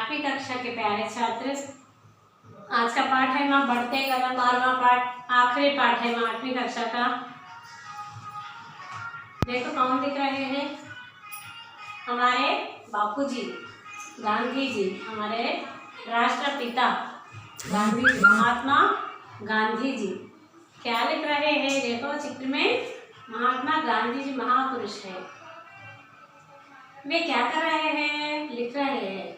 आठवीं कक्षा के प्यारे छात्र, आज का पाठ है माँ बढ़ते कदम, 12वां पाठ, आखिरी पाठ है माँ 8वीं कक्षा का। देखो कौन दिख रहे हैं? हमारे बापूजी गांधी जी, हमारे राष्ट्रपिता गांधी जी, महात्मा गांधी जी। क्या लिख रहे हैं? देखो चित्र में महात्मा गांधी जी महापुरुष है। वे क्या कर रहे हैं? लिख रहे हैं।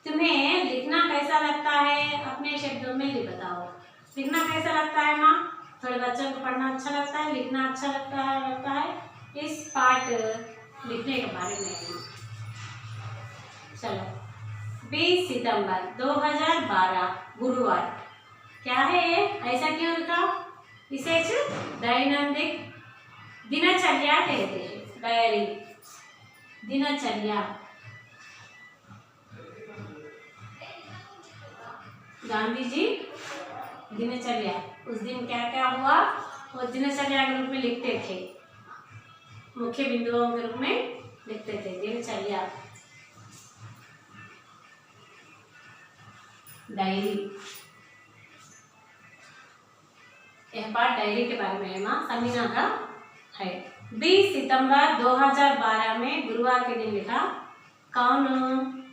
तुम्हें लिखना कैसा लगता है? अपने शब्दों में बताओ। लिखना कैसा लगता है माँ? थोड़े बच्चों को पढ़ना अच्छा लगता है, लिखना अच्छा लगता है। इस पाठ लिखने के बारे में चलो। 20 सितंबर 2012 गुरुवार। क्या है ये? ऐसा क्यों लिखा? इसे दैनंदिन दिनचर्या कहते हैं। डायरी, दिनचर्या। गांधी जी दिनचर्या, उस दिन क्या क्या हुआ वो दिनचर्या के रूप में लिखते थे, मुख्य बिंदुओं के रूप में लिखते थे। दिनचर्या, डायरी। यह पाठ डायरी के बारे में है माँ, समीना का है। 20 सितंबर 2012 में गुरुवार के दिन लिखा। कौन?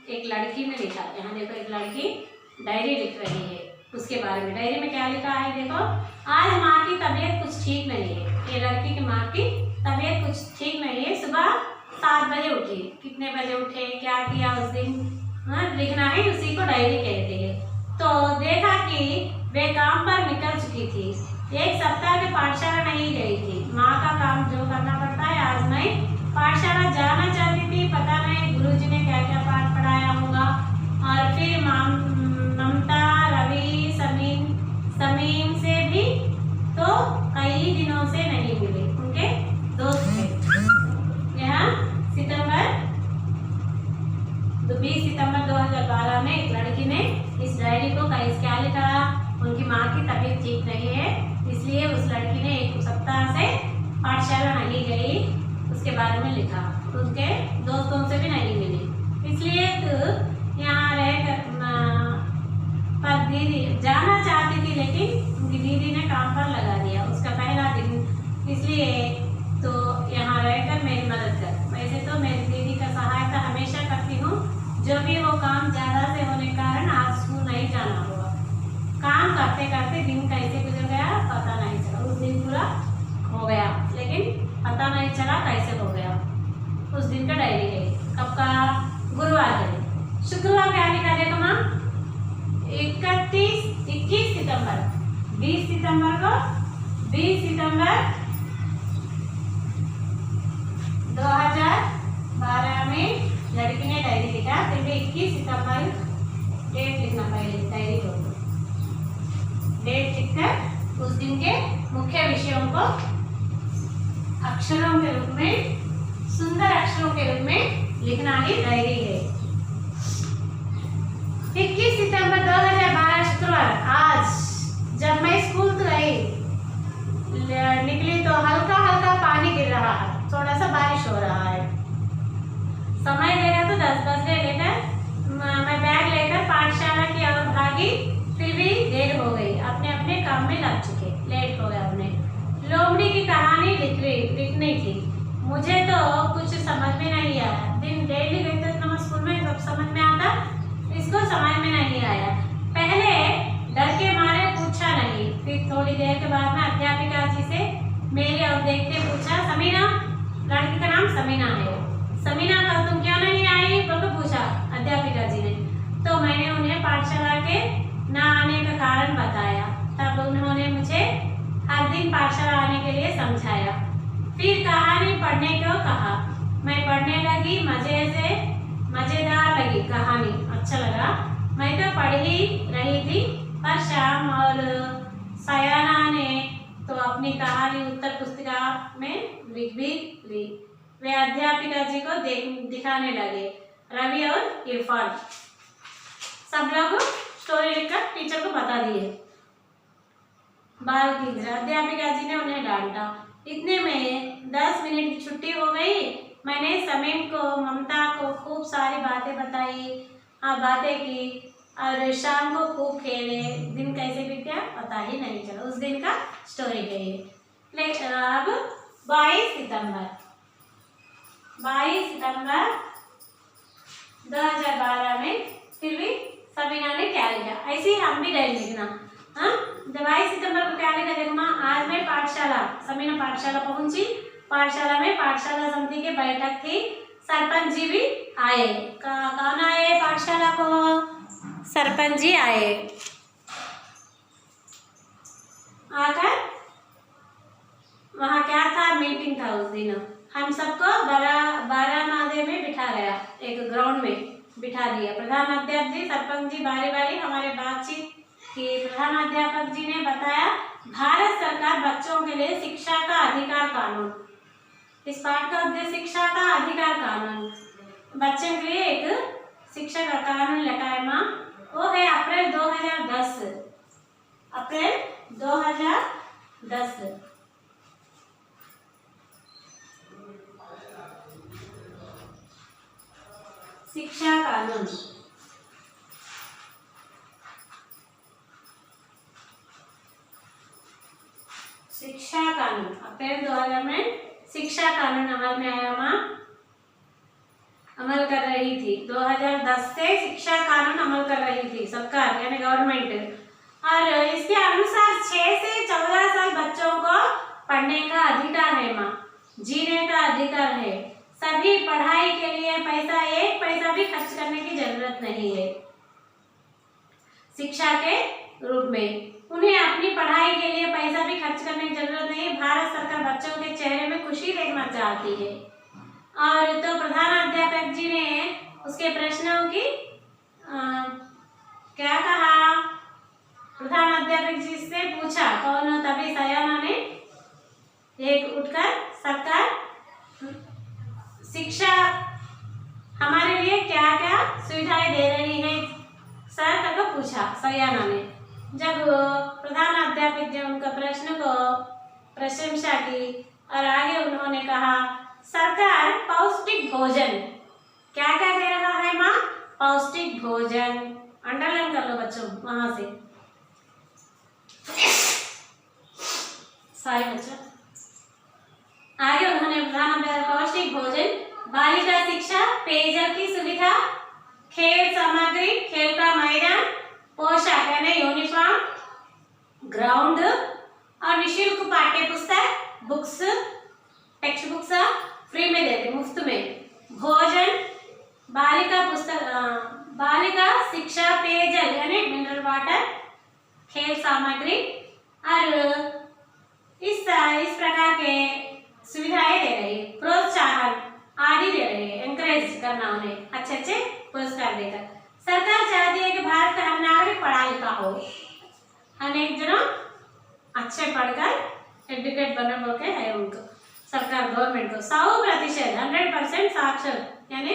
एक लड़की ने लिखा। यहाँ देखो एक लड़की डायरी लिख रही है, उसके बारे में। डायरी में क्या लिखा है देखो। आज माँ की तबीयत कुछ ठीक नहीं है। ये लड़की की माँ की तबीयत कुछ ठीक नहीं है। सुबह 7 बजे उठी। कितने बजे उठे, क्या किया उस दिन, लिखना है, उसी को डायरी कहते हैं। तो देखा कि वे काम पर निकल चुकी थी। एक सप्ताह की पाठशाला नहीं गई थी। माँ का काम जो करना पड़ता है, आज मैं पाठशाला जाना चाहती थी। पता नहीं गुरुजी ने क्या क्या पाठ पढ़ाया होगा। और फिर ममता, रवि, समीम से भी तो कई दिनों से नहीं मिले, उनके दोस्त थे। यहाँ 20 सितंबर 2012 में एक लड़की ने इस डायरी को क्या लिखा? उनकी माँ की तबीयत ठीक नहीं है, इसलिए उस लड़की ने एक सप्ताह से पाठशाला नहीं गई, उसके बारे में लिखा। उनके दोस्तों से भी नहीं मिली, इसलिए तो यहाँ रहकर पर दीदी जाना चाहती थी, लेकिन उनकी दीदी ने काम पर लगा दिया उसका पहला दिन। इसलिए तो यहाँ रहकर मेरी मदद कर। वैसे तो मेरी दीदी का सहायता हमेशा करती हूँ, जो भी वो काम ज़्यादा से होने के कारण आज स्कूल नहीं जाना हुआ। काम करते करते दिन कैसे गुजर गया पता नहीं चला। उस दिन पूरा हो गया, लेकिन पता नहीं चला कैसे हो गया। उस दिन का डायरी है। कब का? गुरुवार का दिन। शुक्रवार क्या लिखा देखो माँ? 21 सितंबर 20 सितंबर को 20 सितंबर 2012 में लड़की ने डायरी लिखा। फिर 21 सितंबर डेट लिखना, पहले डायरी को डेट लिखकर उस दिन के मुख्य विषयों को अक्षरों के रूप में, सुंदर अक्षरों के रूप में लिखना ही डायरी है। 21 सितंबर 2012 शुक्रवार। आज जब मैं स्कूल निकली तो हल्का हल्का पानी गिर रहा है, थोड़ा सा बारिश हो रहा है। समय देखा तो 10 बजे लेकर मैं बैग लेकर पाठशाला की ओर भागी। फिर भी देर हो गई, अपने अपने काम में लग चुके, लेट हो गया। हमने लोमड़ी की कहानी लिखनी थी। मुझे तो कुछ समझ में नहीं आया। दिन डेली गई तो स्कूल में सब समझ में आता, इसको समझ में नहीं आया। पहले डर के मारे पूछा नहीं, फिर थोड़ी देर के बाद में अध्यापिका जी से मेरे और देखते पूछा, समीना, लड़की का नाम समीना है, समीना कल तुम क्यों नहीं आई? तो पूछा अध्यापिका जी ने। तो मैंने उन्हें पाठशाला के न आने का कारण बताया। तब उन्होंने मुझे हर दिन पाठशाला आने के लिए समझाया। फिर कहानी पढ़ने को कहा। मैं पढ़ने लगी, मजेदार लगी कहानी, अच्छा लगा। मैं तो पढ़ ही रही थी, पर श्याम और सयाना ने तो अपनी कहानी उत्तर पुस्तिका में लिख भी ली। वे अध्यापिका जी को दिखाने लगे। रवि और इरफान सब लोग स्टोरी लिखकर टीचर को बता दिए। बाल की अध्यापिका जी ने उन्हें डांटा। इतने में 10 मिनट की छुट्टी हो गई। मैंने समीम को, ममता को खूब सारी बातें बताई। हाँ बातें की और शाम को खूब खेले। दिन कैसे बीत गया पता ही नहीं चला। उस दिन का स्टोरी है ये। लेकिन अब 22 सितंबर 2012 में फिर भी सबीना ने क्या लिखा, ऐसे ही हम भी डायरी लिखना। हाँ 22 सितंबर को क्या लिखा देखना। आज मैं पाठशाला, सबीना पाठशाला पहुंची। पाठशाला में पाठशाला समिति की बैठक थी, सरपंच जी भी आए। कौन आए पाठशाला को? सरपंच जी आए। आकर वहाँ क्या था, मीटिंग था उस दिन। हम सबको बारामादे में बिठा गया, एक ग्राउंड में बिठा दिया। प्रधानाध्यापक जी, सरपंच जी बारी बारी हमारे बातचीत की। प्रधानाध्यापक जी ने बताया भारत सरकार बच्चों के लिए शिक्षा का अधिकार कानून, इस पाठ का उद्देश्य शिक्षा का अधिकार कानून, बच्चों के लिए एक शिक्षा का कानून लेकर है माँ। वो है अप्रैल 2010, अप्रैल 2010। शिक्षा कानून, शिक्षा कानून अप्रैल 2000 में शिक्षा कानून अमल में आया माँ, अमल कर रही थी। 2010 से शिक्षा कानून अमल कर रही थी सरकार यानी गवर्नमेंट। और इसके अनुसार 6 से 14 साल बच्चों को पढ़ने का अधिकार है माँ, जीने का अधिकार है। सभी पढ़ाई के लिए पैसा, एक पैसा भी खर्च करने की जरूरत नहीं है। शिक्षा के रूप में उन्हें अपनी पढ़ाई के लिए पैसा भी खर्च करने की जरूरत नहीं। भारत सरकार बच्चों के चेहरे में खुशी देखना चाहती है। और तो प्रधानाध्यापक जी ने उसके प्रश्नों की क्या कहा, प्रधानाध्यापक जी से पूछा कौन हो, तभी सयाना ने एक उठकर सरकार शिक्षा हमारे लिए क्या क्या सुविधाएं दे रही है सर को पूछा सयाना ने। जब प्रधानाध्यापक जी उनका प्रश्न को प्रशंसा की और आगे उन्होंने कहा सरकार पौष्टिक भोजन क्या क्या दे रहा है माँ, पौष्टिक भोजन, अंडरलाइन कर लो बच्चों वहां से, सारे बच्चों। आगे उन्होंने प्रधानाध्यापक पौष्टिक भोजन, बालिका शिक्षा, पेयजल की सुविधा, खेल सामग्री, खेल का मैदान, पोशाक यानी यूनिफॉर्म, ग्राउंड और निःशुल्क पाठ्य पुस्तक, बुक्स, टेक्स्ट बुक्स फ्री में देते, मुफ्त में। भोजन, बालिका पुस्तक, बालिका शिक्षा, पेयजल यानी मिनरल वाटर, खेल सामग्री और इस प्रकार के सुविधाएं दे रही है। प्रोत्साहन आदि दे रही है, एनकरेज करना उन्हें अच्छे अच्छे पुरस्कार देकर। सरकार चाहती है कि भारत का हर नागरिक पढ़ा लिखा हो, हर एक जन अच्छे पढ़कर एडुकेट बने बोल के है उनको सरकार गवर्नमेंट को 100% 100% साक्षर यानी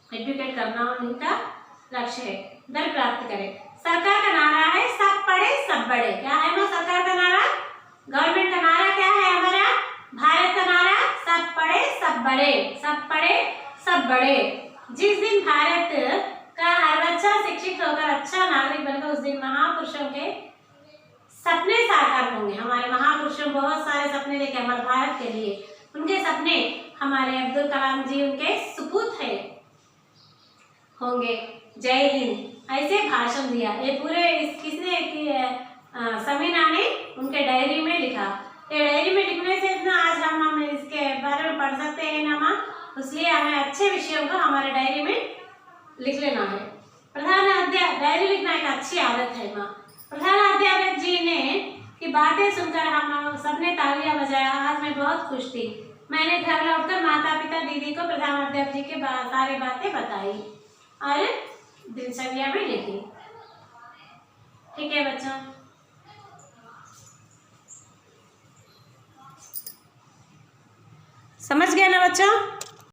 एडुकेट करना उनका लक्ष्य है, दर प्राप्त करे। सरकार का नारा है सब पढ़े सब बढ़े। क्या है ना सरकार का नारा, गवर्नमेंट का नारा क्या है हमारा, भारत का नारा सब पढ़े सब बढ़े, सब पढ़े सब बढ़े। जिस दिन भारत का हर बच्चा शिक्षित होकर अच्छा नागरिक बनेगा उस दिन महापुरुषों के सपने साकार होंगे। हमारे महापुरुषों बहुत सारे सपने देखे हमारे भारत के लिए, उनके सपने हमारे अब्दुल कलाम जी उनके सुपूत है होंगे। जय हिंद ऐसे भाषण दिया। ये पूरे किसने सबीना ने उनके डायरी में लिखा। ये डायरी में लिखने से इतना आज हम इसके बारे में पढ़ सकते हैं ना माँ, इसलिए हमें अच्छे विषयों को हमारे डायरी में लिख लेना है। प्रधानाध्यापक डायरी लिखना एक अच्छी आदत है माँ। प्रधानाध्यापक जी ने की बातें सुनकर हम सबने तालियां बजाया। आज मैं बहुत खुश थी। मैंने घर लौटकर माता पिता दीदी को प्रधानाध्यापक जी के सारी बातें बताई और दिनचर्या में लिखी। ठीक है बच्चों, समझ गए ना बच्चों।